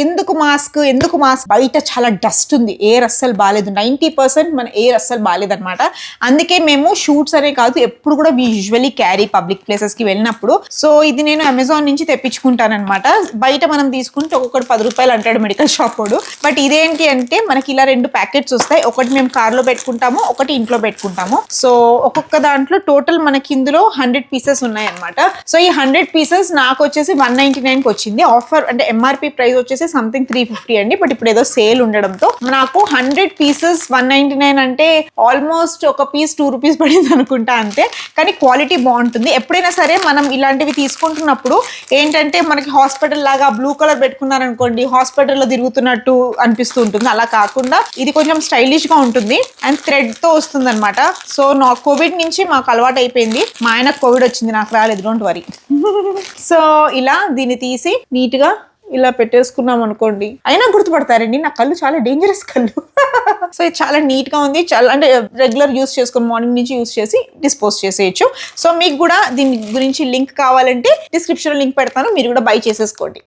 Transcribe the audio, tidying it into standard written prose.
ఎందుకు మాస్క్ బయట చాలా డస్ట్ ఉంది, ఎయిర్ అస్సలు బాగాలేదు, 90% మన ఎయిర్ అస్సలు బాగాలేదు అనమాట. అందుకే మేము షూట్స్ అనే కాదు ఎప్పుడు కూడా వి యూజువల్లీ క్యారీ పబ్లిక్ ప్లేసెస్ కి వెళ్ళినప్పుడు. సో ఇది నేను అమెజాన్ నుంచి తెప్పించుకుంటాను అనమాట. బయట మనం తీసుకుంటే ఒక్కొక్కటి 10 రూపాయలు అంటాడు మెడికల్ షాప్ వాడు. బట్ ఇదేంటి అంటే మనకి ఇలా 2 ప్యాకెట్స్ వస్తాయి. ఒకటి మేము కార్ లో పెట్టుకుంటాము, ఒకటి ఇంట్లో పెట్టుకుంటాము. సో ఒక్కొక్క దాంట్లో టోటల్ మనకి ఇందులో 100 పీసెస్ ఉన్నాయి అనమాట. సో ఈ 100 పీసెస్ నాకు వచ్చేసి 199 కి వచ్చింది. ఆఫర్ అంటే ఎంఆర్పి ప్రైస్ వచ్చేసి సంథింగ్ 350 అండి. బట్ ఇప్పుడు ఏదో సేల్ ఉండడంతో నాకు 100 పీసెస్ 199 అంటే ఆల్మోస్ట్ ఒక పీస్ 2 రూపీస్ పడింది అనుకుంటా అంతే. కానీ క్వాలిటీ బాగుంటుంది. ఎప్పుడైనా సరే మనం ఇలాంటివి తీసుకుంటున్నప్పుడు ఏంటంటే మనకి హాస్పిటల్ లాగా బ్లూ కలర్ పెట్టుకున్నారనుకోండి హాస్పిటల్లో తిరుగుతున్నట్టు అనిపిస్తూ ఉంటుంది. అలా కాకుండా ఇది కొంచెం స్టైలిష్ గా ఉంటుంది అండ్ థ్రెడ్ తో వస్తుంది అనమాట. సో నా కోవిడ్ నుంచి మాకు అలవాటు అయిపోయింది. మా ఆయనకు కోవిడ్ వచ్చింది, నాకు రాలేదు, డోంట్ వరీ. సో ఇలా దీన్ని తీసి నీట్ గా ఇలా పెట్టేసుకున్నాం అనుకోండి, అయినా గుర్తుపడతారండి, నా కళ్ళు చాలా డేంజరస్ కళ్ళు. సో ఇది చాలా నీట్ గా ఉంది. చాలా అంటే రెగ్యులర్ యూస్ చేసుకుని మార్నింగ్ నుంచి యూస్ చేసి డిస్పోజ్ చేసేయచ్చు. సో మీకు కూడా దీని గురించి లింక్ కావాలంటే డిస్క్రిప్షన్ లో లింక్ పెడతాను, మీరు కూడా బై చేసేసుకోండి.